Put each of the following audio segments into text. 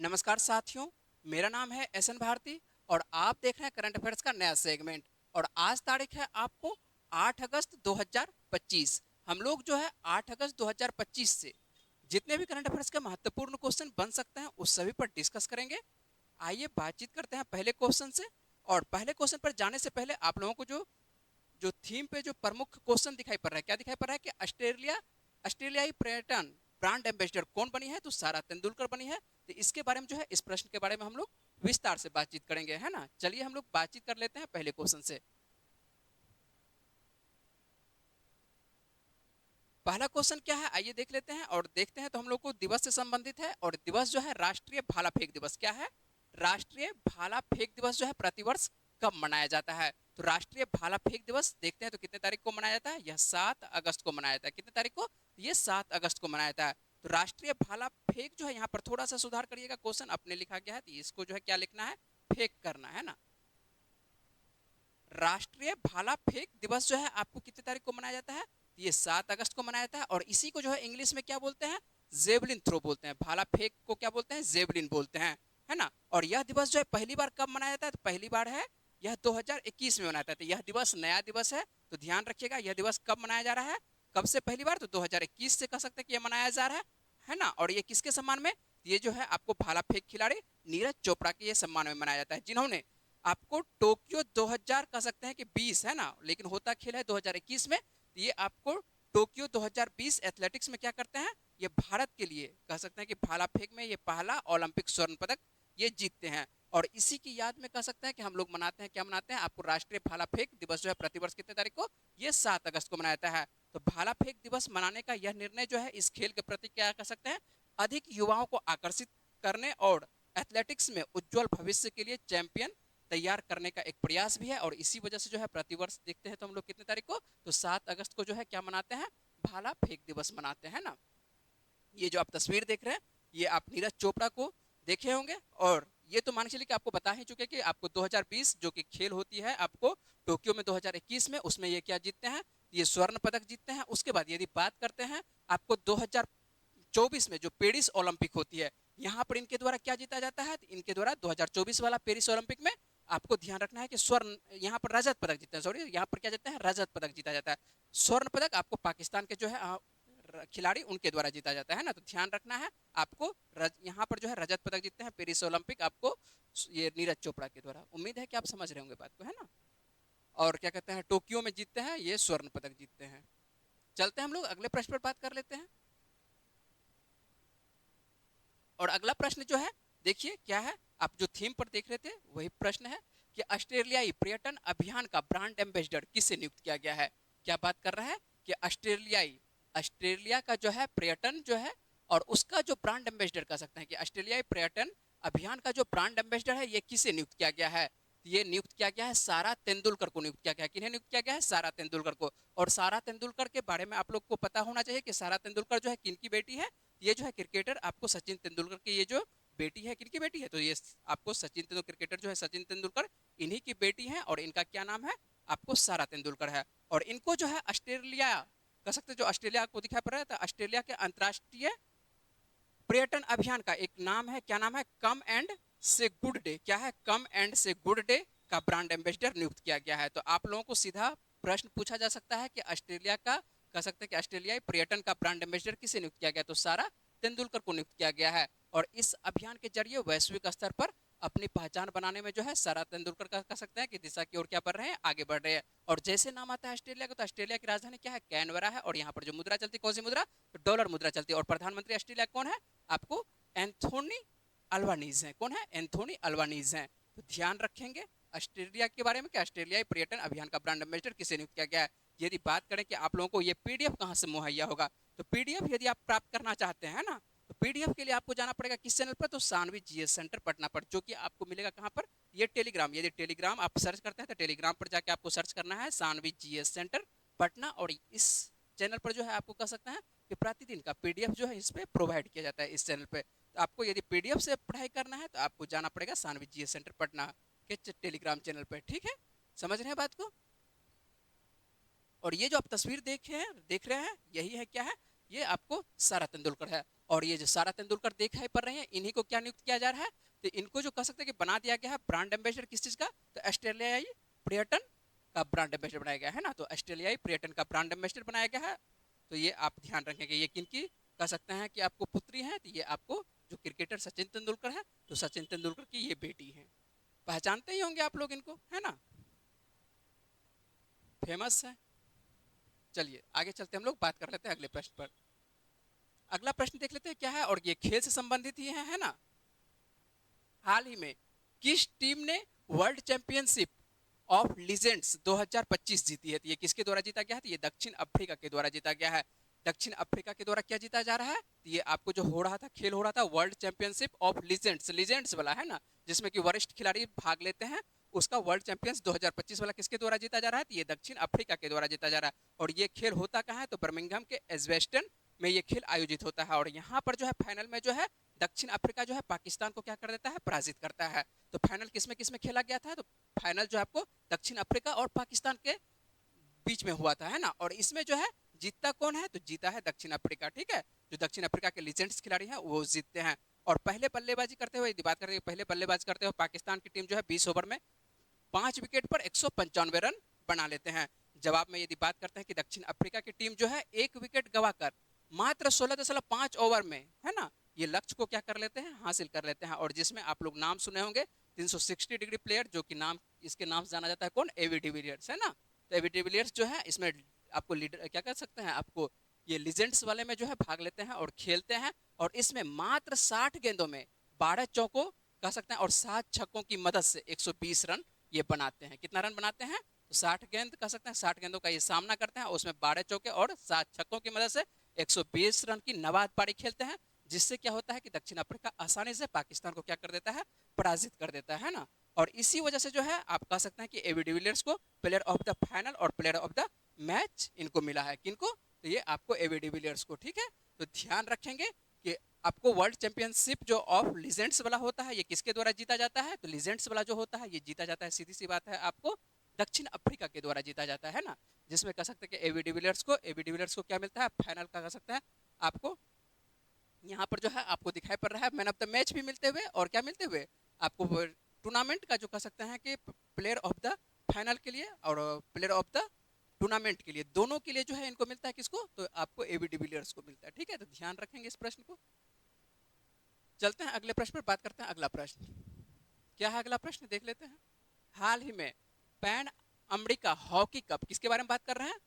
नमस्कार साथियों, मेरा नाम है एसएन भारती और आप देख रहे हैं करंट अफेयर्स का नया सेगमेंट। और आज तारीख है आपको 8 अगस्त 2025। हम लोग जो है 8 अगस्त 2025 से जितने भी करंट अफेयर्स के महत्वपूर्ण क्वेश्चन बन सकते हैं उस सभी पर डिस्कस करेंगे। आइए बातचीत करते हैं पहले क्वेश्चन से। और पहले क्वेश्चन पर जाने से पहले आप लोगों को जो जो थीम पे जो प्रमुख क्वेश्चन दिखाई पड़ रहा है, क्या दिखाई पड़ रहा है कि ऑस्ट्रेलियाई पर्यटन ब्रांड एम्बेसडर कौन बनी है, तो सारा तेंदुलकर बनी है। तो इसके बारे में जो है, इस प्रश्न के बारे में हम लोग विस्तार से बातचीत करेंगे, है ना। चलिए हम लोग बातचीत कर लेते हैं पहले क्वेश्चन से। पहला क्वेश्चन क्या है, आइए देख लेते हैं। और देखते हैं तो हम लोग को दिवस से संबंधित है। और दिवस जो है राष्ट्रीय भाला फेंक दिवस। क्या है? राष्ट्रीय भाला फेंक दिवस जो है प्रतिवर्ष कब मनाया जाता है? तो राष्ट्रीय भाला फेंक दिवस देखते हैं तो कितने तारीख को मनाया जाता है। यह 7 अगस्त को मनाया जाता है। कितने तारीख को? ये 7 अगस्त को मनाया जाता है। तो राष्ट्रीय भाला फेंक जो है, यहाँ पर थोड़ा सा सुधार करिएगा, क्वेश्चन अपने लिखा गया है तो इसको जो है क्या लिखना है, फेंक करना है ना। राष्ट्रीय भाला फेंक दिवस जो है आपको कितने तारीख को मनाया जाता है? ये 7 अगस्त को मनाया जाता है। और इसी को जो है इंग्लिश में क्या बोलते हैं? जेवलिन थ्रो बोलते हैं। भाला फेंक को क्या बोलते हैं? जेवलिन बोलते हैं, है ना। और यह दिवस जो है पहली बार कब मनाया जाता है? तो पहली बार है यह 2021 में मनाया जाता है। तो यह दिवस नया दिवस है, तो ध्यान रखिएगा यह दिवस कब मनाया जा रहा है, कब से पहली बार, तो 2021 से कह सकते हैं कि यह मनाया जा रहा है ना। और ये किसके सम्मान में? ये जो है आपको भाला फेंक खिलाड़ी नीरज चोपड़ा के ये सम्मान में मनाया जाता है, जिन्होंने आपको टोक्यो 2000 कह सकते हैं कि 20 है ना, लेकिन होता खेल है 2021 में। तो ये आपको टोक्यो 2020 एथलेटिक्स में क्या करते हैं, ये भारत के लिए कह सकते हैं कि भाला फेंक में ये पहला ओलंपिक स्वर्ण पदक ये जीतते हैं। और इसी की याद में कह सकते हैं कि हम लोग मनाते हैं, क्या मनाते हैं, आपको राष्ट्रीय भाला फेंक दिवस जो है प्रतिवर्ष कितने तारीख को, ये 7 अगस्त को मनाया जाता है। तो भाला फेंक दिवस मनाने का यह निर्णय जो है इस खेल के प्रति क्या कह सकते हैं, अधिक युवाओं को आकर्षित करने और एथलेटिक्स में उज्जवल भविष्य के लिए चैंपियन तैयार करने का एक प्रयास भी है। और इसी वजह से जो है प्रतिवर्ष देखते हैं तो हम लोग कितने तारीख को, तो 7 अगस्त को जो है क्या मनाते हैं, भाला फेंक दिवस मनाते हैं ना। ये जो आप तस्वीर देख रहे हैं, ये आप नीरज चोपड़ा को देखे होंगे। और ये तो मान चलिए कि आपको बता ही चुके कि आपको 2020 जो कि खेल होती है आपको टोक्यो में 2021 में, उसमें ये क्या जीतते हैं, ये स्वर्ण पदक जीतते हैं। उसके बाद यदि बात करते हैं आपको 2024 में जो पेरिस ओलंपिक होती है, यहाँ पर इनके द्वारा क्या जीता जाता है, तो इनके द्वारा 2024 वाला पेरिस ओलंपिक में आपको ध्यान रखना है कि स्वर्ण, यहाँ पर रजत पदक जीतते हैं, सॉरी यहाँ पर क्या जीतते हैं, रजत पदक जीता जाता है। स्वर्ण पदक आपको पाकिस्तान के जो है खिलाड़ी उनके द्वारा जीता जाता है ना। तो ध्यान रखना है आपको, यहाँ पर जो है रजत पदक जीतते हैं पेरिस ओलंपिक आपको ये नीरज चोपड़ा के द्वारा। उम्मीद है कि आप समझ रहे होंगे बात को, है ना। और क्या कहते हैं, टोक्यो में जीतते हैं ये स्वर्ण पदक जीतते हैं। चलते हैं हम लोग अगले प्रश्न पर बात कर लेते हैं। और अगला प्रश्न जो है, देखिए क्या है, आप जो थीम पर देख रहे थे वही प्रश्न है कि ऑस्ट्रेलियाई पर्यटन अभियान का ब्रांड एम्बेसडर किससे नियुक्त किया गया है। क्या बात कर रहा है कि ऑस्ट्रेलिया का जो है पर्यटन जो है, और उसका जो ब्रांड एम्बेसडर कह सकते हैं कि ऑस्ट्रेलियाई पर्यटन अभियान का जो ब्रांड एम्बेसडर है, ये किसे नियुक्त किया गया है। ये नियुक्त किया गया है सारा तेंदुलकर को नियुक्त किया गया है। किन्हें नियुक्त किया गया है? सारा तेंदुलकर को। और सारा तेंदुलकर के बारे में आप लोग को पता होना चाहिए कि सारा तेंदुलकर जो है किनकी बेटी है। ये जो है क्रिकेटर आपको सचिन तेंदुलकर की ये जो बेटी है, किनकी बेटी है, तो ये आपको सचिन तेंदुलकर, क्रिकेटर जो है सचिन तेंदुलकर, इन्हीं की बेटी है। और इनका क्या नाम है, आपको सारा तेंदुलकर है। और इनको जो है ऑस्ट्रेलिया कह सकते हैं, जो ऑस्ट्रेलिया को दिखाई पड़ रहा है, तो ऑस्ट्रेलिया के अंतर्राष्ट्रीय पर्यटन अभियान का एक नाम है, क्या नाम है, कम एंड से गुड डे। क्या है? कम एंड से गुड डे का ब्रांड एम्बेसडर नियुक्त किया गया है। तो आप लोगों को सीधा प्रश्न पूछा जा सकता है कि ऑस्ट्रेलिया का कह सकते हैं कि ऑस्ट्रेलियाई पर्यटन का ब्रांड एम्बेसडर किसे नियुक्त किया गया, तो सारा तेंदुलकर को नियुक्त किया गया है। और इस अभियान के जरिए वैश्विक स्तर पर अपनी पहचान बनाने में जो है सारा तेंदुलकर का कह सकते हैं कि दिशा की ओर क्या बढ़ रहे हैं, आगे बढ़ रहे हैं। और जैसे नाम आता है ऑस्ट्रेलिया का, तो ऑस्ट्रेलिया की राजधानी क्या है, कैनबरा है। और यहाँ पर जो मुद्रा चलती है, कौन सी मुद्रा, तो डॉलर मुद्रा चलती है। और प्रधानमंत्री ऑस्ट्रेलिया कौन है, आपको एंथोनी अल्बानीज हैं। कौन है? एंथोनी अल्बानीज हैं। तो ध्यान रखेंगे ऑस्ट्रेलिया के बारे में कि ऑस्ट्रेलियाई पर्यटन अभियान का ब्रांड एम्बेसडर किसे नियुक्त किया गया है। यदि बात करें कि आप लोगों को ये पीडीएफ कहाँ से मुहैया होगा, तो पीडीएफ यदि आप प्राप्त करना चाहते हैं ना, तो पीडीएफ के लिए आपको जाना पड़ेगा किस चैनल पर, तो सानवी जीएस सेंटर पटना पर, जो कि आपको मिलेगा कहाँ पर, ये टेलीग्राम। यदि टेलीग्राम आप सर्च करते हैं तो टेलीग्राम पर जाके आपको सर्च करना है सानवी जीएस सेंटर पटना। और इस चैनल पर जो है आपको कह सकते हैं कि प्रतिदिन का पीडीएफ जो है इस पे प्रोवाइड किया जाता है इस चैनल पे। तो आपको यदि पीडीएफ से पढ़ाई करना है तो आपको जाना पड़ेगा सानवी जीएस सेंटर पटना के टेलीग्राम चैनल पे, ठीक है। समझ रहे हैं बात को। और ये जो आप तस्वीर देख रहे हैं यही है क्या है, ये आपको सारा तेंदुलकर है। और ये जो सारा तेंदुलकर दिखाई पड़ रहे हैं, इन्हीं को क्या नियुक्त किया जा रहा है, तो इनको जो कह सकते हैं कि बना दिया गया है ब्रांड एम्बेसडर किस चीज का, तो ऑस्ट्रेलियाई पर्यटन का ब्रांड एम्बेसडर बनाया गया है ना, तो ऑस्ट्रेलियाई पर्यटन का ब्रांड एम्बेसडर बनाया गया है। तो ये आप ध्यान रखेंगे, ये किनकी कह सकते हैं कि आपको पुत्री है, तो ये आपको जो क्रिकेटर सचिन तेंदुलकर है, तो सचिन तेंदुलकर की ये बेटी है। पहचानते ही होंगे आप लोग इनको, है ना, फेमस है। चलिए आगे चलते हम लोग बात कर लेते हैं अगले प्रश्न पर। अगला प्रश्न देख लेते हैं क्या है, और ये खेल से संबंधित ही है ना। हाल ही में किस टीम ने वर्ल्ड चैंपियनशिप ऑफ लीजेंड्स 2025 जीती है, तो ये किसके द्वारा जीता गया है, तो ये दक्षिण अफ्रीका के द्वारा जीता गया है। दक्षिण अफ्रीका के द्वारा क्या जीता जा रहा है, तो ये आपको जो हो रहा था, खेल हो रहा था world championship of legends, legends वाला है ना, जिसमें कि वरिष्ठ खिलाड़ी भाग लेते हैं, उसका वर्ल्ड चैंपियंस 2025 वाला किसके द्वारा जीता जा रहा है, तो ये दक्षिण अफ्रीका के द्वारा जीता जा रहा है। और ये खेल होता कहाँ है, तो बर्मिंघम के एजवेस्टन में ये खेल आयोजित होता है। और यहाँ पर जो है फाइनल में जो है दक्षिण अफ्रीका जो है पाकिस्तान को क्या कर देता है, पराजित करता है। तो फाइनल किसमें खेला गया था, तो फाइनल जो आपको दक्षिण अफ्रीका और पाकिस्तान के बीच में हुआ था, है ना। और इसमें जो है जीतता कौन है, तो जीता है दक्षिण अफ्रीका, ठीक है। जो दक्षिण अफ्रीका के लीजेंड्स खिलाड़ी हैं वो जीतते हैं। और पहले बल्लेबाजी करते हुए बात करें, पहले बल्लेबाजी करते हुए पाकिस्तान की टीम जो है 20 ओवर में 5 विकेट पर 195 रन बना लेते हैं। जवाब में यदि बात करते हैं कि दक्षिण अफ्रीका की टीम जो है 1 विकेट गवाकर मात्र 16.5 ओवर में, है ना, ये लक्ष्य को क्या कर लेते हैं, हासिल कर लेते हैं। और जिसमें आप लोग नाम सुने होंगे 360 डिग्री प्लेयर, जो कि नाम इसके नाम से जाना जाता है कौन, एवी डिविलियर्स, है ना। तो एवी डिविलियर्स जो है इसमें आपको लीडर क्या कर सकते हैं, आपको ये लीजेंड्स वाले में जो है भाग लेते हैं और खेलते हैं। और इसमें मात्र 60 गेंदों में 12 चौकों कह सकते हैं और 7 छक्कों की मदद से 120 रन ये बनाते हैं। कितना रन बनाते हैं, तो 60 गेंद कह सकते हैं, 60 गेंदों का ये सामना करते हैं, उसमें 12 चौके और 7 छक्कों की मदद से 120 रन की नवाद पारी खेलते हैं। जिससे क्या होता है कि दक्षिण अफ्रीका आसानी से पाकिस्तान को क्या कर देता है, पराजित कर देता है ना। और इसी वजह से जो है आप कह सकते हैं कि एबी डिविलियर्स को प्लेयर ऑफ द फाइनल और प्लेयर ऑफ द मैच इनको मिला है। किनको, तो ये आपको एबी डिविलियर्स को, ठीक है। तो ध्यान रखेंगे कि आपको वर्ल्ड चैंपियनशिप जो ऑफ लीजेंड्स वाला होता है ये किसके द्वारा जीता जाता है, तो लीजेंड्स वाला जो होता है ये जीता जाता है, सीधी सी बात है, आपको दक्षिण अफ्रीका के द्वारा जीता जाता है ना। जिसमें कह सकते हैं कि एबी डिविलियर्स को क्या मिलता है, फाइनल का कह सकते हैं आपको यहाँ पर जो है आपको दिखाई पड़ रहा है मैन ऑफ द मैच भी मिलते हुए, और क्या मिलते हुए आपको टूर्नामेंट का जो कह सकते हैं कि प्लेयर ऑफ द फाइनल के लिए और प्लेयर ऑफ द टूर्नामेंट के लिए, दोनों के लिए जो है इनको मिलता है, किसको, तो आपको एबी डिविलियर्स को मिलता है, ठीक है। तो ध्यान रखेंगे इस प्रश्न को। चलते हैं अगले प्रश्न पर, बात करते हैं अगला प्रश्न क्या है। अगला प्रश्न देख लेते हैं। हाल ही में पैन अमेरिका हॉकी कप किसके बारे में बात कर रहे हैं,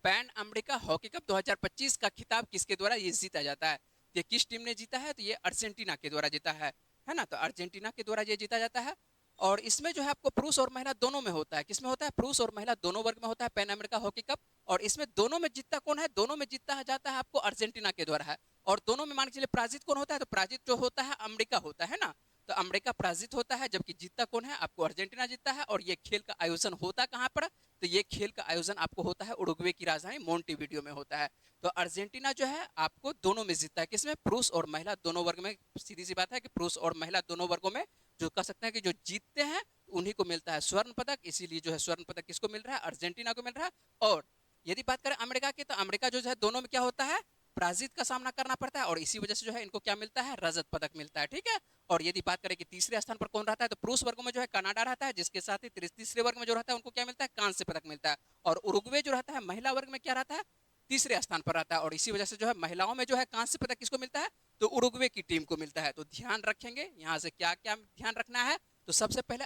पैन अमेरिका हॉकी कप 2025 का खिताब किसके द्वारा ये जीता जाता है, ये किस टीम ने जीता है, तो ये अर्जेंटीना के द्वारा जीता है ना। तो अर्जेंटीना के द्वारा ये जीता जाता है। और इसमें जो है आपको पुरुष और महिला दोनों में होता है, किसमें होता है, पुरुष और महिला दोनों वर्ग में होता है पैन अमेरिका हॉकी कप। और इसमें दोनों में जीतता कौन है, दोनों में जीतता जाता है आपको अर्जेंटीना के द्वारा है। और दोनों में मान के चलिए पराजित कौन होता है, तो पराजित जो होता है अमेरिका होता है ना। तो अमेरिका पराजित होता है, जबकि जीतता कौन है, आपको अर्जेंटीना जीतता है। और ये खेल का आयोजन होता कहाँ पर, तो ये खेल का आयोजन आपको होता है उरुग्वे की राजधानी मोंटेविडियो में होता है। तो अर्जेंटीना जो है आपको दोनों में जीतता है, किसमें, पुरुष और महिला दोनों वर्ग में। सीधी सी बात है कि पुरुष और महिला दोनों वर्गों में जो कह सकते हैं कि जो जीतते हैं उन्हीं को मिलता है स्वर्ण पदक। इसीलिए जो है स्वर्ण पदक किसको मिल रहा है, अर्जेंटीना को मिल रहा है। और यदि बात करें अमेरिका की, तो अमेरिका जो है दोनों में क्या होता है, पराजित का सामना करना पड़ता है। और इसी वजह से जो है इनको क्या मिलता है, रजत पदक मिलता है, ठीक है। और यदि बात करें कि तीसरे स्थान पर कौन रहता है, तो पुरुष वर्गों में जो है कनाडा रहता है, जिसके साथ ही तीसरे वर्ग में जो रहता है उनको क्या मिलता है, कांस्य पदक मिलता है। और उरुग्वे जो रहता है महिला वर्ग में क्या रहता है, तीसरे स्थान पर रहता है। और इसी वजह से जो है महिलाओं में जो है कांस्य पदक किसको मिलता है, तो उरुग्वे की टीम को मिलता है। तो ध्यान रखेंगे यहाँ से क्या क्या ध्यान रखना है। तो सबसे पहले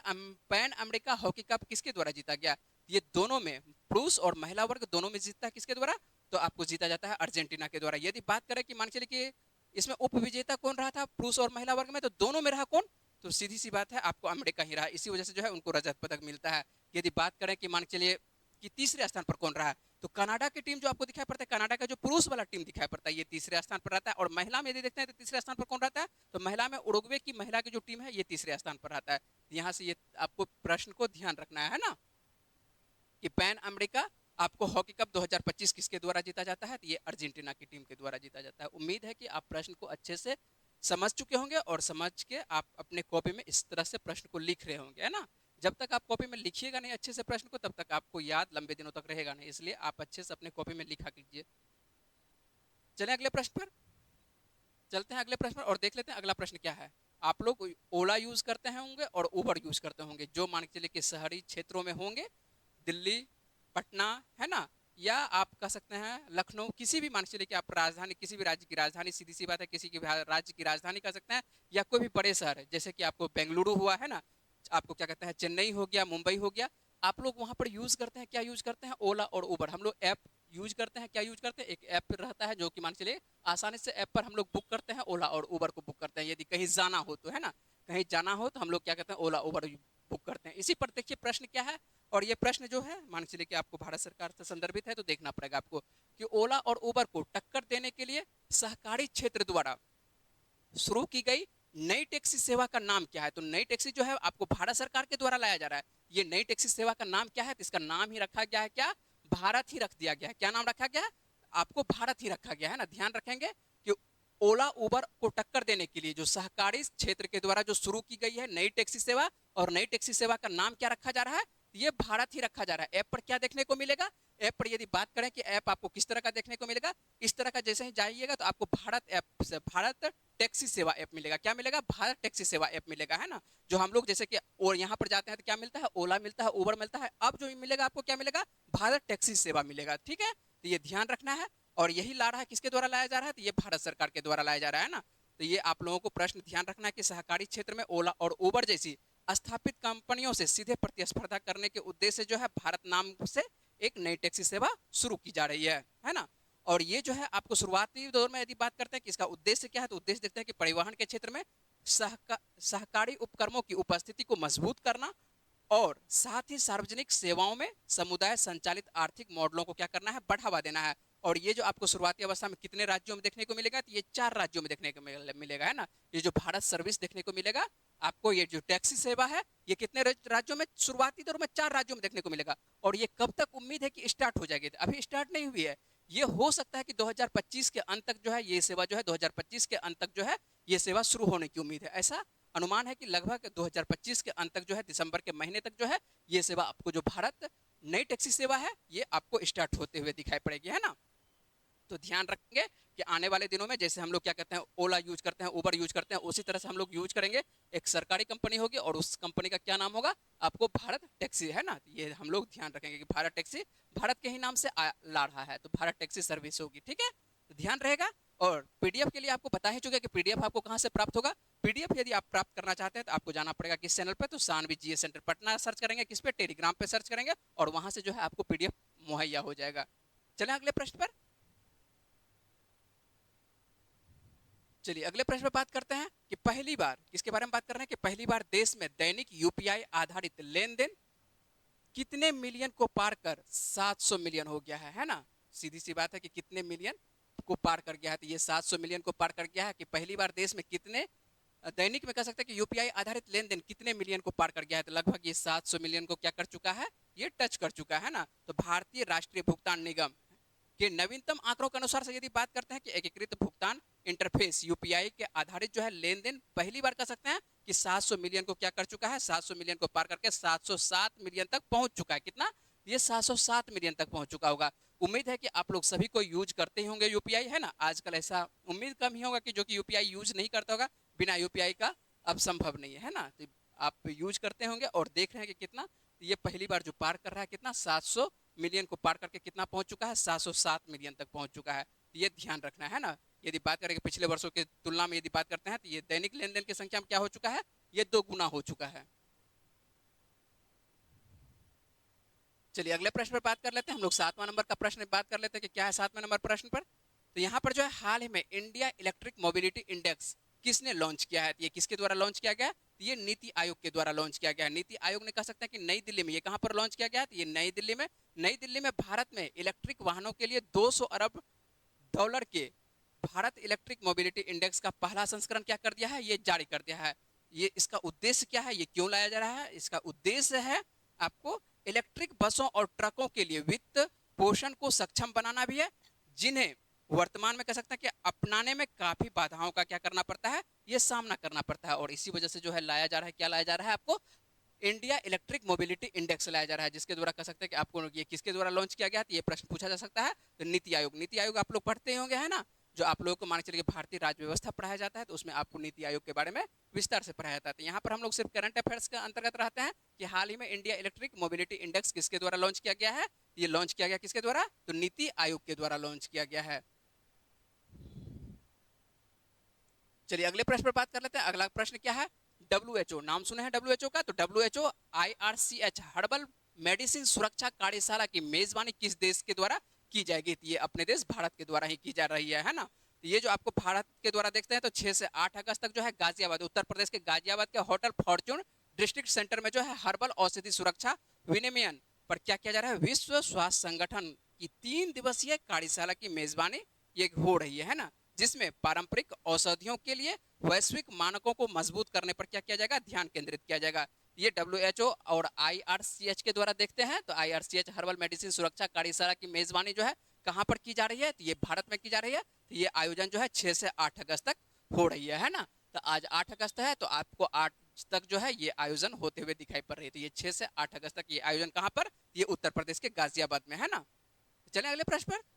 पैन अमेरिका हॉकी कप किसके द्वारा जीता गया, ये दोनों में पुरुष और महिला वर्ग दोनों में जीतता है किसके द्वारा, तो आपको जीता जाता है अर्जेंटीना के द्वारा। यदि बात करें कि मान चलिए कि इसमें उप विजेता कौन रहा था पुरुष और महिला वर्ग में, तो दोनों में रहा कौन, तो सीधी सी बात है आपको अमेरिका ही रहा। इसी वजह से जो है उनको रजत पदक मिलता है। यदि बात करें कि मान चलिए कि तीसरे स्थान पर कौन रहा है, तो कनाडा की टीम जो आपको दिखाई पड़ता है, कनाडा का जो पुरुष वाला टीम दिखाई पड़ता है ये तीसरे स्थान पर रहता है। और महिला में यदि देखते हैं तो तीसरे स्थान पर कौन रहता है, तो महिला में उरुग्वे की महिला की जो टीम है ये तीसरे स्थान पर रहता है। यहाँ से ये आपको प्रश्न को ध्यान रखना है ना, कि पैन अमेरिका आपको हॉकी कप 2025 किसके द्वारा जीता जाता है, तो ये अर्जेंटीना की टीम के द्वारा जीता जाता है। उम्मीद है कि आप प्रश्न को अच्छे से समझ चुके होंगे और समझ के आप अपने कॉपी में इस तरह से प्रश्न को लिख रहे होंगे, है ना। जब तक आप कॉपी में लिखिएगा नहीं अच्छे से प्रश्न को, तब तक आपको याद लंबे दिनों तक रहेगा नहीं, इसलिए आप अच्छे से अपने कॉपी में लिखा कीजिए। चलें अगले प्रश्न पर, चलते हैं अगले प्रश्न पर और देख लेते हैं अगला प्रश्न क्या है। आप लोग ओला यूज करते हैं होंगे और उबर यूज करते होंगे, जो मान के चलिए कि शहरी क्षेत्रों में होंगे, दिल्ली, पटना, है ना, या आप कह सकते हैं लखनऊ, किसी भी मान के चलिए कि आप राजधानी, किसी भी राज्य की राजधानी, सीधी सी बात है, किसी की राज्य की राजधानी कह सकते हैं, या कोई भी बड़े शहर है, जैसे कि आपको बेंगलुरु हुआ, है ना, आपको क्या कहते हैं चेन्नई हो गया, मुंबई हो गया, आप लोग वहां पर यूज करते हैं, क्या यूज करते हैं, ओला और उबर। हम लोग ऐप यूज करते हैं, क्या यूज करते हैं, एक ऐप रहता है जो कि मान चलिए आसानी से ऐप पर हम लोग बुक करते हैं, ओला और उबर को बुक करते हैं, यदि कहीं जाना हो तो, है ना, कहीं जाना हो तो हम लोग क्या कहते हैं ओला उबर बुक करते हैं। इसी पर देखिए प्रश्न क्या है, और ये प्रश्न जो है मान चलिए कि आपको भारत सरकार से संदर्भित है, तो देखना पड़ेगा आपको कि ओला और उबर को टक्कर देने के लिए सहकारी क्षेत्र द्वारा शुरू की गई नई टैक्सी सेवा का नाम क्या है। तो नई टैक्सी जो है आपको भारत सरकार के द्वारा लाया जा रहा है, ये नई टैक्सी सेवा का नाम क्या है, तो इसका नाम ही रखा गया है क्या, भारत ही रख दिया गया है। क्या नाम रखा गया है, आपको भारत ही रखा गया है ना, ध्यान रखेंगे कि ओला उबर को टक्कर देने के लिए जो सहकारी क्षेत्र के द्वारा जो शुरू की गई है नई टैक्सी सेवा, और नई टैक्सी सेवा का नाम क्या रखा जा रहा है, ये भारत ही रखा जा रहा है। ऐप पर क्या देखने को मिलेगा, ऐप पर यदि बात करें कि ऐप आपको किस तरह का देखने को मिलेगा, इस तरह का, जैसे ही जाइएगा तो आपको भारत ऐप से भारत टैक्सी सेवा ऐप मिलेगा। क्या मिलेगा, भारत टैक्सी सेवा ऐप मिलेगा, है ना, जो हम लोग जैसे कि और यहाँ पर जाते हैं तो क्या मिलता है, ओला मिलता है, उबर मिलता है, अब जो मिलेगा आपको क्या मिलेगा, भारत टैक्सी सेवा मिलेगा। ठीक है, तो ये ध्यान रखना है, और यही ला रहा है, किसके द्वारा लाया जा रहा है, तो ये भारत सरकार के द्वारा लाया जा रहा है ना। तो ये आप लोगों को प्रश्न ध्यान रखना है कि सहकारी क्षेत्र में ओला और उबर जैसी स्थापित कंपनियों से सीधे प्रतिस्पर्धा करने के उद्देश्य से जो है भारत नाम से एक नई टैक्सी सेवा शुरू की जा रही है ना। और ये जो है आपको शुरुआती दौर में यदि बात करते हैं कि इसका उद्देश्य क्या है, तो उद्देश्य देखते हैं कि परिवहन के क्षेत्र में सहकारी उपक्रमों की उपस्थिति को मजबूत करना, और साथ ही सार्वजनिक सेवाओं में समुदाय संचालित आर्थिक मॉडलों को क्या करना है, बढ़ावा देना है। और ये जो आपको शुरुआती अवस्था में कितने राज्यों में देखने को मिलेगा, तो ये 4 राज्यों में देखने को मिलेगा, है ना। ये जो भारत सर्विस देखने को मिलेगा आपको, ये जो टैक्सी सेवा है, ये कितने राज्यों में, शुरुआती दौर में 4 राज्यों में देखने को मिलेगा। और ये कब तक उम्मीद है कि स्टार्ट हो जाएगी, अभी स्टार्ट नहीं हुई है, ये हो सकता है कि 2025 के अंत तक जो है ये सेवा जो है 2025 के अंत तक जो है ये सेवा शुरू होने की उम्मीद है। ऐसा अनुमान है कि लगभग 2025 के अंत तक जो है, दिसंबर के महीने तक जो है ये सेवा आपको, जो भारत नई टैक्सी सेवा है, ये आपको स्टार्ट होते हुए दिखाई पड़ेगी, है ना। तो ध्यान रखेंगे कि आने वाले दिनों में जैसे हम लोग क्या कहते हैं ओला यूज करते हैं, उबर यूज करते हैं, उसी तरह से हम लोग यूज करेंगे। एक सरकारी कंपनी होगी और उस कंपनी का क्या नाम होगा, आपको भारत टैक्सी, है ना। ये हम लोग ध्यान रखेंगे कि भारत टैक्सी भारत के ही नाम से ला रहा है, तो भारत टैक्सी सर्विस होगी। ठीक है, तो ध्यान रहेगा। और पीडीएफ के लिए आपको बता ही चुके कि पीडीएफ आपको कहाँ से प्राप्त होगा। पीडीएफ यदि आप प्राप्त करना चाहते हैं तो आपको जाना पड़ेगा किस चैनल पे, तो Saanvi GS centre Patna search करेंगे, किस पे, टेलीग्राम पे सर्च करेंगे, और वहां से जो है आपको पीडीएफ मुहैया हो जाएगा। चलें अगले प्रश्न पर, चलिए अगले प्रश्न पर बात करते हैं कि पहली बार किसके बारे में बात कर रहे हैं, कि पहली बार देश में दैनिक यूपीआई आधारित लेन देन कितने मिलियन को पार कर 700 मिलियन हो गया है ना। सीधी सी बात है कि कितने मिलियन को पार कर गया है, तो ये 700 मिलियन को पार कर गया है। कि पहली बार देश में कितने, दैनिक में कह सकते हैं कि यूपीआई आधारित लेन देन कितने मिलियन को पार कर गया है, तो लगभग ये 700 मिलियन को क्या कर चुका है, ये टच कर चुका है ना। तो भारतीय राष्ट्रीय भुगतान निगम के नवीनतम आंकड़ों के अनुसार से यदि बात करते हैं कि एकीकृत भुगतान इंटरफेस यूपीआई के आधारित जो है लेन देन पहली बार कर सकते हैं कि 700 मिलियन को क्या कर चुका है, 700 मिलियन को पार करके 707 मिलियन तक पहुंच चुका है। कितना, ये 707 मिलियन तक पहुंच चुका होगा। उम्मीद है कि आप लोग सभी को यूज करते ही होंगे यूपीआई, है ना। आजकल ऐसा उम्मीद कम ही होगा कि जो कि यूपीआई यूज नहीं करता होगा, बिना यूपीआई का अब संभव नहीं है ना। तो आप यूज करते होंगे और देख रहे हैं कि कितना, ये पहली बार जो पार कर रहा है कितना, 700 मिलियन को पार करके कितना पहुंच चुका है, 707 मिलियन तक पहुंच चुका है। तो ये ध्यान रखना है ना। यदि बात करें कि पिछले वर्षों की तुलना में यदि बात करते हैं तो ये दैनिक लेन देन की संख्या में क्या हो चुका है, ये 2 गुना हो चुका है। चलिए अगले प्रश्न पर बात कर लेते हैं। हम लोग 7वां नंबर का प्रश्न बात कर लेते हैं कि क्या है 7वें नंबर प्रश्न पर। तो यहाँ पर जो है हाल ही में इंडिया इलेक्ट्रिक मोबिलिटी इंडेक्स किसने लॉन्च किया है, ये किसके द्वारा लॉन्च किया गया है, तो ये नीति आयोग के द्वारा लॉन्च किया गया है। नीति आयोग ने कह सकते हैं कि नई दिल्ली में, ये कहाँ पर लॉन्च किया गया है, तो ये नई दिल्ली में। नई दिल्ली में भारत में इलेक्ट्रिक वाहनों के लिए 200 अरब डॉलर के भारत इलेक्ट्रिक मोबिलिटी इंडेक्स का पहला संस्करण क्या कर दिया है, ये जारी कर दिया है। ये इसका उद्देश्य क्या है, ये क्यों लाया जा रहा है, इसका उद्देश्य है आपको इलेक्ट्रिक बसों और ट्रकों के लिए वित्त पोषण को सक्षम बनाना भी है, जिन्हें वर्तमान में कह सकते हैं कि अपनाने में काफी बाधाओं का क्या करना पड़ता है, ये सामना करना पड़ता है। और इसी वजह से जो है लाया जा रहा है, क्या लाया जा रहा है, आपको इंडिया इलेक्ट्रिक मोबिलिटी इंडेक्स लाया जा रहा है, जिसके द्वारा कह सकते हैं कि आपको ये किसके द्वारा लॉन्च किया गया है, तो ये प्रश्न पूछा जा सकता है। तो नीति आयोग, नीति आयोग आप लोग पढ़ते होंगे, है ना। जो आप लोगों को मान के चलिए भारतीय राज्य व्यवस्था पढ़ाया जाता है, तो उसमें आपको नीति आयोग के बारे में विस्तार से पढ़ाया जाता है। तो यहाँ पर हम लोग सिर्फ करंट अफेयर्स के अंतर्गत रहते हैं कि हाल ही में इंडिया इलेक्ट्रिक मोबिलिटी इंडेक्स किसके द्वारा लॉन्च किया गया है। ये लॉन्च किया गया किसके द्वारा, तो नीति आयोग के द्वारा लॉन्च किया गया है। चलिए अगले प्रश्न पर बात कर लेते हैं। अगला प्रश्न क्या है, WHO, नाम सुने हैं WHO का, तो WHO IRCH हर्बल मेडिसिन सुरक्षा कार्यशाला की मेजबानी किस देश के द्वारा की जाएगी। तो ये अपने देश भारत के द्वारा ही की जा रही है ना। तो ये जो आपको भारत के द्वारा देखते हैं, तो 6 से 8 अगस्त तक जो है गाजियाबाद, उत्तर प्रदेश के गाजियाबाद के होटल फॉर्च्यून डिस्ट्रिक्ट सेंटर में जो है हर्बल औषधि सुरक्षा विनियमन पर क्या किया जा रहा है, विश्व स्वास्थ्य संगठन की 3 दिवसीय कार्यशाला की मेजबानी ये हो रही है ना, जिसमें पारंपरिक औषधियों के लिए वैश्विक मानकों को मजबूत करने पर क्या किया जाएगा, ध्यान केंद्रित किया जाएगा। ये WHO और IRCH के द्वारा देखते हैं, तो IRCH हर्बल मेडिसिन सुरक्षा कार्यशाला की मेजबानी जो है कहां पर की जा रही है, तो ये भारत में की जा रही है। तो ये आयोजन जो है 6 से 8 अगस्त तक हो रही है ना। तो आज 8 अगस्त है, तो आपको 8 तक जो है ये आयोजन होते हुए दिखाई पड़ रही है। तो ये 6 से 8 अगस्त तक ये आयोजन कहां पर, ये उत्तर प्रदेश के गाजियाबाद में है ना। चलें अगले प्रश्न पर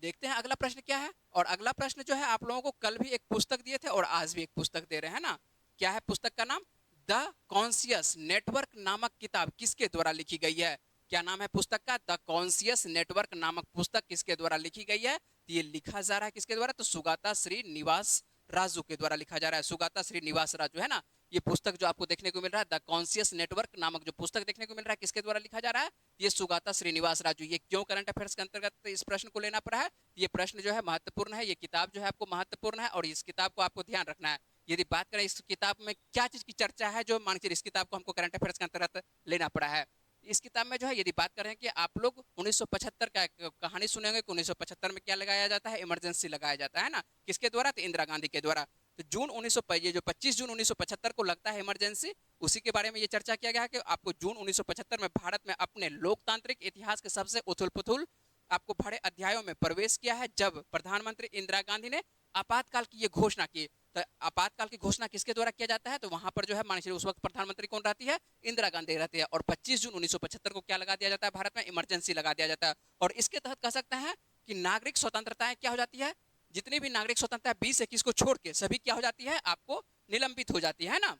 देखते हैं। अगला प्रश्न क्या है, और अगला प्रश्न जो है आप लोगों को कल भी एक पुस्तक दिए थे और आज भी एक पुस्तक दे रहे हैं ना। क्या है पुस्तक का नाम, द कॉन्शियस नेटवर्क नामक किताब किसके द्वारा लिखी गई है। क्या नाम है पुस्तक का, द कॉन्शियस नेटवर्क नामक पुस्तक किसके द्वारा लिखी गई है। तो ये लिखा जा रहा है किसके द्वारा, तो सुगाता श्रीनिवास राजू के द्वारा लिखा जा रहा है, सुगाता श्रीनिवास राजू है ना। ये पुस्तक जो आपको देखने को मिल रहा है, द कॉन्शियस नेटवर्क नामक जो पुस्तक देखने को मिल रहा है, किसके द्वारा लिखा जा रहा है, ये सुगाता श्रीनिवास राजू। ये क्यों करंट अफेयर्स के अंतर्गत इस प्रश्न को लेना पड़ा है, ये प्रश्न जो है महत्वपूर्ण है, ये किताब जो है आपको महत्वपूर्ण है, और इस किताब को आपको ध्यान रखना है। यदि बात करें इस किताब में क्या चीज की चर्चा है, जो मान लीजिए इस किताब को हमको करंट अफेयर्स के अंतर्गत लेना पड़ा है। इस किताब में जो है यदि बात करें कि आप लोग 1975 का कहानी सुनेंगे कि 1975 में क्या लगाया जाता है, इमरजेंसी लगाया जाता है ना, किसके द्वारा, तो इंदिरा गांधी के द्वारा। तो जून 19 ये जो 25 जून 1975 को लगता है इमरजेंसी, उसी के बारे में ये चर्चा किया गया है कि आपको जून 1975 में भारत में अपने लोकतांत्रिक इतिहास के सबसे उथल पुथल आपको बड़े अध्यायों में प्रवेश किया है, जब प्रधानमंत्री इंदिरा गांधी ने आपातकाल की ये घोषणा की। तो आपातकाल की घोषणा किसके द्वारा किया जाता है, तो वहां पर जो है मान लीजिए उस वक्त प्रधानमंत्री कौन रहती है, इंदिरा गांधी रहती है, और 25 जून 1975 को क्या लगा दिया जाता है, भारत में इमरजेंसी लगा दिया जाता है। और इसके तहत कह सकते हैं कि नागरिक स्वतंत्रताएं क्या हो जाती है, जितनी भी नागरिक स्वतंत्रता 20-21 को छोड़ के सभी क्या हो जाती है, आपको निलंबित हो जाती है ना।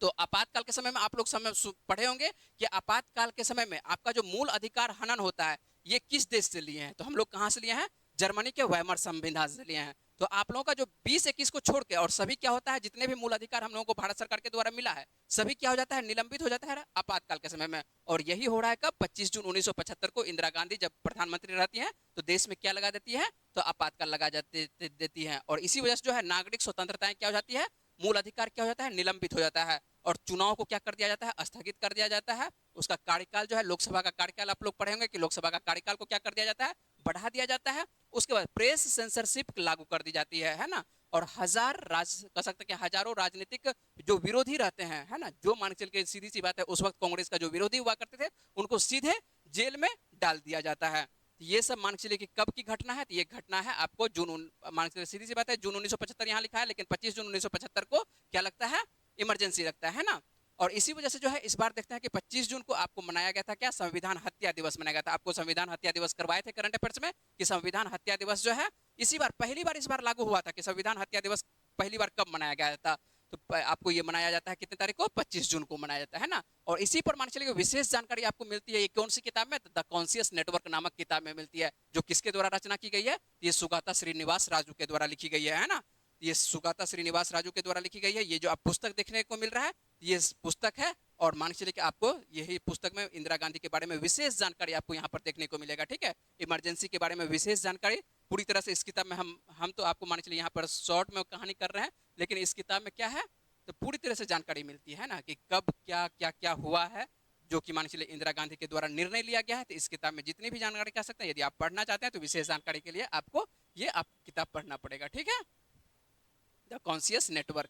तो आपातकाल के समय में आप लोग समय पढ़े होंगे कि आपातकाल के समय में आपका जो मूल अधिकार हनन होता है, ये किस देश से लिए हैं, तो हम लोग कहां से लिए हैं, जर्मनी के वेमर संविधान से लिए हैं। तो आप लोगों का जो 20-21 को छोड़ के और सभी क्या होता है, जितने भी मूल अधिकार हम लोगों को भारत सरकार के द्वारा मिला है, सभी क्या हो जाता है, निलंबित हो जाता है आपातकाल के समय में। और यही हो रहा है कब, 25 जून 1975 को इंदिरा गांधी जब प्रधानमंत्री रहती है, तो देश में क्या लगा देती है, तो आपातकाल लगा देती है। और इसी वजह से जो है नागरिक स्वतंत्रताएं क्या हो जाती है, मूल अधिकार क्या हो जाता है, निलंबित हो जाता है। और चुनाव को क्या कर दिया जाता है, स्थगित कर दिया जाता है। उसका कार्यकाल जो है, लोकसभा का कार्यकाल आप लोग पढ़ेंगे कि लोकसभा का कार्यकाल को क्या कर दिया जाता है, बढ़ा दिया जाता है। उसके बाद प्रेस सेंसरशिप लागू कर दी जाती है ना। और कह सकते हैं कि हजारों राजनीतिक जो विरोधी रहते हैं, है ना, जो मान के चल, सीधी सी बात है, उस वक्त कांग्रेस का जो विरोधी हुआ करते थे, उनको सीधे जेल में डाल दिया जाता है। ये सब मान के चलिए कि कब की घटना है, तो ये घटना है आपको मान के सीधी सी बात है, जून 1975 यहाँ लिखा है, लेकिन 25 जून 1975 को क्या लगता है, इमरजेंसी लगता है ना। और इसी वजह से जो है इस बार देखते हैं कि 25 जून को आपको मनाया गया था क्या, संविधान हत्या दिवस मनाया गया था। आपको संविधान हत्या दिवस करवाए थे करंट अफेयर्स में कि संविधान हत्या दिवस जो है इसी बार पहली बार इस बार लागू हुआ था, कि संविधान हत्या दिवस पहली बार कब मनाया गया था, तो आपको ये मनाया जाता है कितने तारीख को, 25 जून को मनाया जाता है ना। और इसी पर मान चलिए विशेष जानकारी आपको मिलती है, ये कौन सी किताब में, द कॉन्शियस नेटवर्क नामक किताब में मिलती है, जो किसके द्वारा रचना की गई है, ये सुगाता श्रीनिवास राजू के द्वारा लिखी गई है ना। ये सुगाता श्रीनिवास राजू के द्वारा लिखी गई है। ये जो आप पुस्तक देखने को मिल रहा है, ये पुस्तक है, और मान चलिए कि आपको यही पुस्तक में इंदिरा गांधी के बारे में विशेष जानकारी आपको यहाँ पर देखने को मिलेगा, ठीक है। इमरजेंसी के बारे में विशेष जानकारी पूरी तरह से इस किताब में हम तो आपको मान चलिए यहाँ पर शॉर्ट में कहानी कर रहे हैं, लेकिन इस किताब में क्या है, तो पूरी तरह से जानकारी मिलती है ना, कि कब क्या क्या क्या हुआ है, जो कि मान चलिए इंदिरा गांधी के द्वारा निर्णय लिया गया है। तो इस किताब में जितनी भी जानकारी कह सकते हैं, यदि आप पढ़ना चाहते हैं तो विशेष जानकारी के लिए आपको ये आप किताब पढ़ना पड़ेगा, ठीक है, द कॉन्शियस नेटवर्क।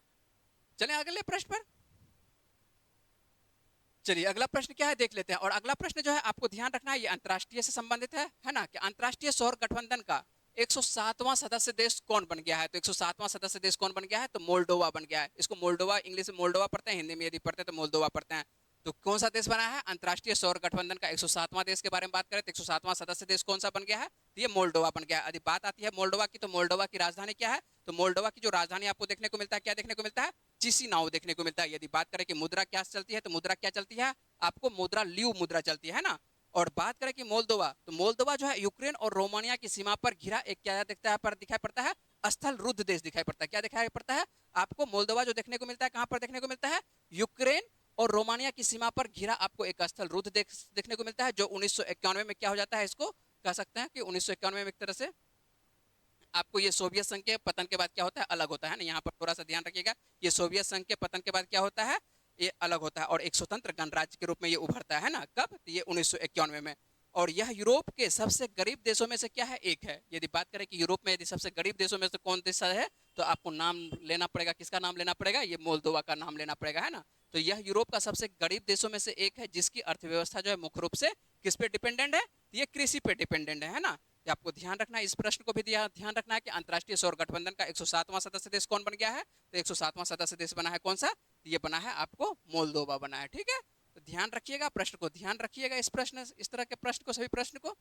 चलें अगले प्रश्न पर। चलिए अगला प्रश्न क्या है देख लेते हैं। और अगला प्रश्न जो है आपको ध्यान रखना है, ये अंतरराष्ट्रीय से संबंधित है ना, कि अंतरराष्ट्रीय सौर गठबंधन का 107वां सदस्य देश कौन बन गया है। तो 107वां सदस्य देश कौन बन गया है, तो मोल्डोवा बन गया है। इसको मोल्डोवा, इंग्लिश में मोल्डोवा पढ़ते हैं, हिंदी में यदि पढ़ते हैं तो मोल्दोवा पढ़ते हैं। तो कौन सा देश बना है? अंतर्राष्ट्रीय सौर गठबंधन का 107वां देश के बारे में बात करें तो 107वां सदस्य देश कौन सा बन गया है? तो ये मोल्डोवा बन गया है। यदि बात आती है मोल्डोवा की, तो मोल्डोवा की राजधानी क्या है? तो मोल्डोवा की जो राजधानी आपको देखने को मिलता है, क्या देखने को मिलता है? चिसिनाउ देखने को मिलता है। यदि बात करें कि मुद्रा क्या चलती है, तो मुद्रा क्या चलती है आपको? मुद्रा ल्यू मुद्रा चलती है ना। और बात करें कि मोल्दोवा, तो मोल्दोवा जो है यूक्रेन और रोमानिया की सीमा पर घिरा एक क्या दिखता है, पर दिखाई पड़ता है? स्थल रुद्ध देश दिखाई पड़ता है। क्या दिखाई पड़ता है आपको? मोल्दोवा जो देखने को मिलता है, कहां पर देखने को मिलता है? यूक्रेन और रोमानिया की सीमा पर घिरा आपको एक स्थल रुद्ध देखने को मिलता है, जो 1991 में क्या हो जाता है, इसको कह सकते हैं कि 1991 में एक तरह से आपको ये सोवियत संघ के पतन के बाद क्या होता है? अलग होता है ना। यहाँ पर थोड़ा सा ध्यान रखिएगा, ये सोवियत संघ के पतन के बाद क्या होता है? ये अलग होता है और एक स्वतंत्र गणराज्य के रूप में ये उभरता है ना। कब? तो ये 1991 में। और यह यूरोप के सबसे गरीब देशों में से क्या है? एक है। यदि बात करें कि यूरोप में यदि सबसे गरीब देशों में से कौन देश है, तो आपको नाम लेना पड़ेगा। किसका नाम लेना पड़ेगा? ये मोल्दोवा का नाम लेना पड़ेगा, है ना। तो यह यूरोप का सबसे गरीब देशों में से एक है, जिसकी अर्थव्यवस्था जो है मुख्य रूप से किस पे डिपेंडेंट है? ये कृषि पे डिपेंडेंट है ना। ये आपको ध्यान रखना है, इस प्रश्न को भी ध्यान रखना है कि अंतर्राष्ट्रीय सौर गठबंधन का 107वां सदस्य देश कौन बन गया है? तो 107वां सदस्य देश बना है कौन सा? ये बना है आपको मोल्दोवा बना है। ठीक है, तो ध्यान रखिएगा, प्रश्न को ध्यान रखिएगा, इस तरह के प्रश्न को, सभी प्रश्न को।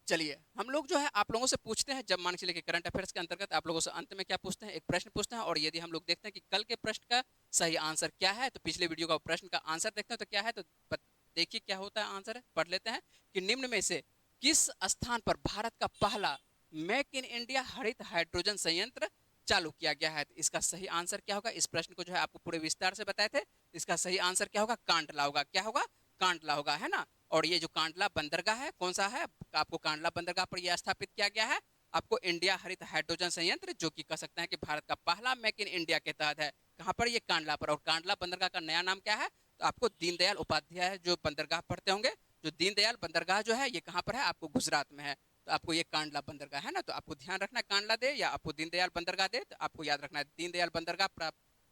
चलिए हम लोग जो है आप लोगों से पूछते हैं, जब मान चलिए कि करंट अफेयर्स के अंतर्गत आप लोगों से अंत में क्या पूछते हैं? एक प्रश्न पूछते हैं। और यदि हम लोग देखते हैं कि कल के प्रश्न का सही आंसर क्या है, तो पिछले वीडियो का प्रश्न का आंसर देखते हैं तो क्या है, तो देखिए क्या होता है आंसर है, पढ़ लेते हैं कि निम्न में से किस स्थान पर भारत का पहला मेक इन इंडिया हरित हाइड्रोजन संयंत्र चालू किया गया है? तो इसका सही आंसर क्या होगा? इस प्रश्न को जो है आपको पूरे विस्तार से बताए थे। इसका सही आंसर क्या होगा? कांडला होगा। क्या होगा? कांडला होगा, है ना। और ये जो कांडला बंदरगाह है कौन सा है आपको? कांडला बंदरगाह पर यह स्थापित किया गया है आपको इंडिया हरित हाइड्रोजन संयंत्र, जो कि कह सकते हैं कि भारत का पहला मेक इन इंडिया के तहत है। कहां पर? ये कांडला पर। और कांडला बंदरगाह का नया नाम क्या है? तो आपको दीनदयाल उपाध्याय जो बंदरगाह पढ़ते होंगे, जो दीनदयाल बंदरगाह जो है ये कहां पर है? आपको गुजरात में है। तो आपको ये कांडला बंदरगाह है ना, तो आपको ध्यान रखना कांडला दे या आपको दीनदयाल बंदरगाह दे, तो आपको याद रखना है दीनदयाल बंदरगाह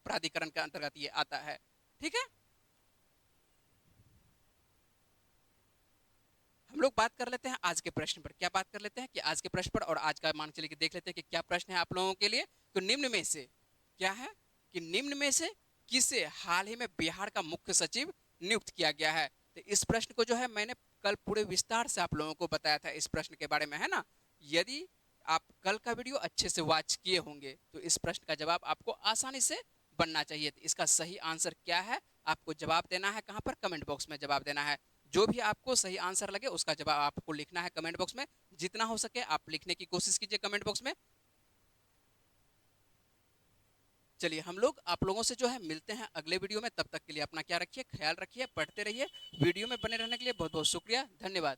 प्राधिकरण के अंतर्गत ये आता है। ठीक है, हम लोग बात कर लेते हैं आज के प्रश्न पर। क्या बात कर लेते हैं कि आज के प्रश्न पर, और आज का मान चलिए कि देख लेते हैं कि क्या प्रश्न है आप लोगों के लिए। तो निम्न में से क्या है कि निम्न में से किसे हाल ही में बिहार का मुख्य सचिव नियुक्त किया गया है? तो इस प्रश्न को जो है मैंने कल पूरे विस्तार से आप लोगों को बताया था इस प्रश्न के बारे में, है ना। यदि आप कल का वीडियो अच्छे से वॉच किए होंगे तो इस प्रश्न का जवाब आपको आसानी से बनना चाहिए। तो इसका सही आंसर क्या है आपको जवाब देना है, कहां पर? कमेंट बॉक्स में जवाब देना है। जो भी आपको सही आंसर लगे उसका जवाब आपको लिखना है कमेंट बॉक्स में। जितना हो सके आप लिखने की कोशिश कीजिए कमेंट बॉक्स में। चलिए हम लोग आप लोगों से जो है मिलते हैं अगले वीडियो में। तब तक के लिए अपना क्या रखिए, ख्याल रखिए, पढ़ते रहिए। वीडियो में बने रहने के लिए बहुत बहुत शुक्रिया, धन्यवाद।